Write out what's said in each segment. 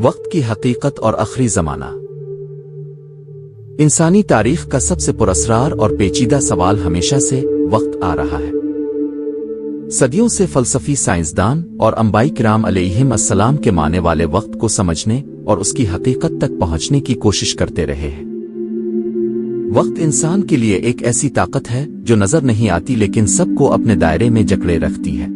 وقت کی حقیقت اور آخری زمانہ۔ انسانی تاریخ کا سب سے پراسرار اور پیچیدہ سوال ہمیشہ سے وقت آ رہا ہے۔ صدیوں سے فلسفی، سائنسدان اور انبیاء کرام علیہم السلام کے معنی والے وقت کو سمجھنے اور اس کی حقیقت تک پہنچنے کی کوشش کرتے رہے ہیں۔ وقت انسان کے لیے ایک ایسی طاقت ہے جو نظر نہیں آتی لیکن سب کو اپنے دائرے میں جکڑے رکھتی ہے۔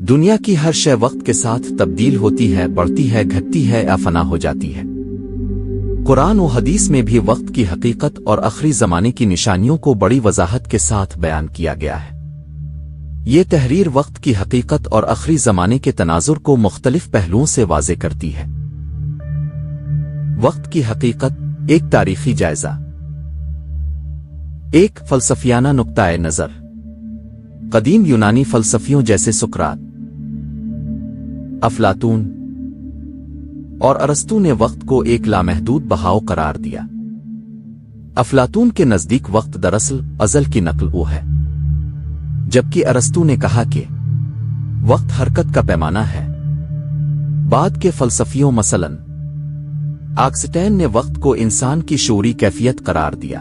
دنیا کی ہر شے وقت کے ساتھ تبدیل ہوتی ہے، بڑھتی ہے، گھٹتی ہے یا فنا ہو جاتی ہے۔ قرآن و حدیث میں بھی وقت کی حقیقت اور آخری زمانے کی نشانیوں کو بڑی وضاحت کے ساتھ بیان کیا گیا ہے۔ یہ تحریر وقت کی حقیقت اور آخری زمانے کے تناظر کو مختلف پہلوؤں سے واضح کرتی ہے۔ وقت کی حقیقت، ایک تاریخی جائزہ۔ ایک فلسفیانہ نقطۂ نظر۔ قدیم یونانی فلسفیوں جیسے سقراط، افلاطون اور ارسطو نے وقت کو ایک لامحدود بہاؤ قرار دیا۔ افلاطون کے نزدیک وقت دراصل ازل کی نقل او ہے، جبکہ ارسطو نے کہا کہ وقت حرکت کا پیمانہ ہے۔ بعد کے فلسفیوں مثلاً آکسٹین نے وقت کو انسان کی شعوری کیفیت قرار دیا۔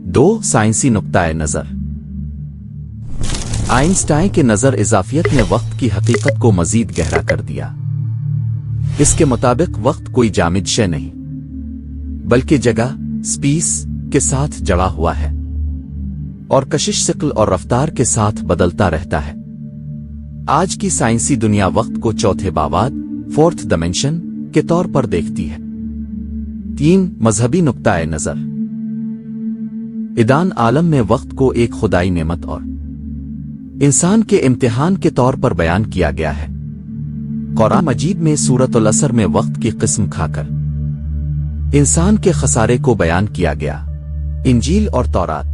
دو سائنسی نقطۂ نظر۔ آئنسٹائن کے نظر اضافیت نے وقت کی حقیقت کو مزید گہرا کر دیا۔ اس کے مطابق وقت کوئی جامد شے نہیں، بلکہ جگہ، سپیس کے ساتھ جڑا ہوا ہے اور کشش، ثقل اور رفتار کے ساتھ بدلتا رہتا ہے۔ آج کی سائنسی دنیا وقت کو چوتھے بعد، فورتھ ڈائمینشن کے طور پر دیکھتی ہے۔ تین مذہبی نقطۂ نظر۔ ادان عالم میں وقت کو ایک خدائی نعمت اور انسان کے امتحان کے طور پر بیان کیا گیا ہے۔ قرآن مجید میں سورۃ العصر میں وقت کی قسم کھا کر انسان کے خسارے کو بیان کیا گیا۔ انجیل اور تورات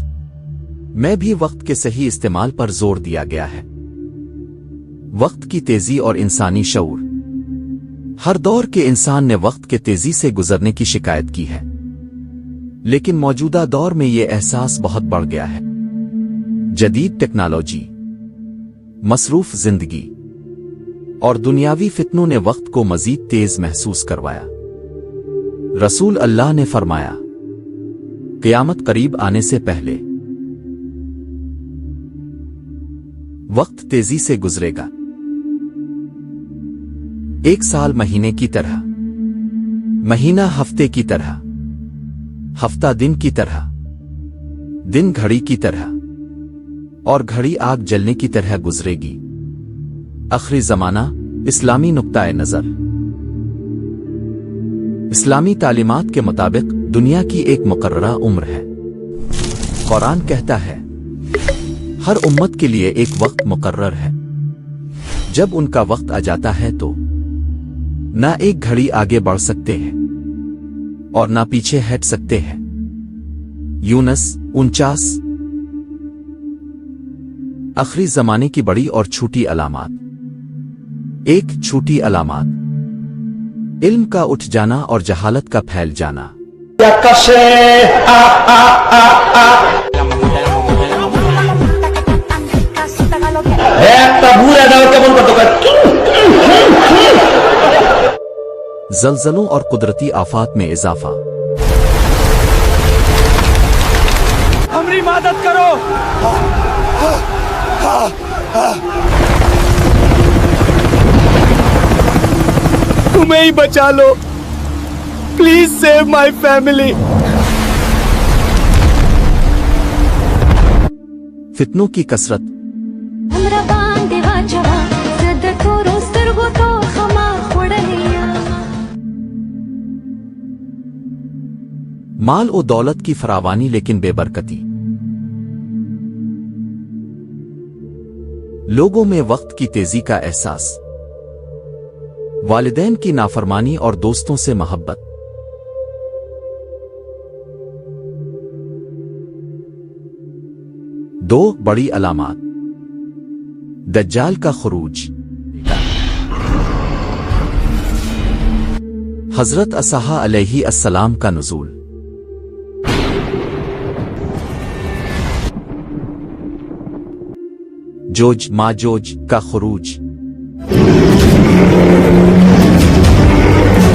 میں بھی وقت کے صحیح استعمال پر زور دیا گیا ہے۔ وقت کی تیزی اور انسانی شعور۔ ہر دور کے انسان نے وقت کے تیزی سے گزرنے کی شکایت کی ہے، لیکن موجودہ دور میں یہ احساس بہت بڑھ گیا ہے۔ جدید ٹیکنالوجی، مصروف زندگی اور دنیاوی فتنوں نے وقت کو مزید تیز محسوس کروایا۔ رسول اللہ نے فرمایا، قیامت قریب آنے سے پہلے وقت تیزی سے گزرے گا، ایک سال مہینے کی طرح، مہینہ ہفتے کی طرح، ہفتہ دن کی طرح، دن گھڑی کی طرح اور گھڑی آگ جلنے کی طرح گزرے گی۔ آخری زمانہ، اسلامی نقطۂ نظر۔ اسلامی تعلیمات کے مطابق دنیا کی ایک مقررہ عمر ہے۔ قرآن کہتا ہے، ہر امت کے لیے ایک وقت مقرر ہے، جب ان کا وقت آ جاتا ہے تو نہ ایک گھڑی آگے بڑھ سکتے ہیں اور نہ پیچھے ہٹ سکتے ہیں۔ یونس 49۔ آخری زمانے کی بڑی اور چھوٹی علامات۔ ایک، چھوٹی علامات، علم کا اٹھ جانا اور جہالت کا پھیل جانا۔ زلزلوں اور قدرتی آفات میں اضافہ۔ ہماری مدد کرو۔ تمہیں ہی بچا لو، پلیز سیو مائی فیملی۔ فتنوں کی کثرت۔ مال و دولت کی فراوانی لیکن بے برکتی۔ لوگوں میں وقت کی تیزی کا احساس۔ والدین کی نافرمانی اور دوستوں سے محبت۔ دو بڑی علامات۔ دجال کا خروج۔ حضرت عیسیٰ علیہ السلام کا نزول۔ جوج ماجوج کا خروج۔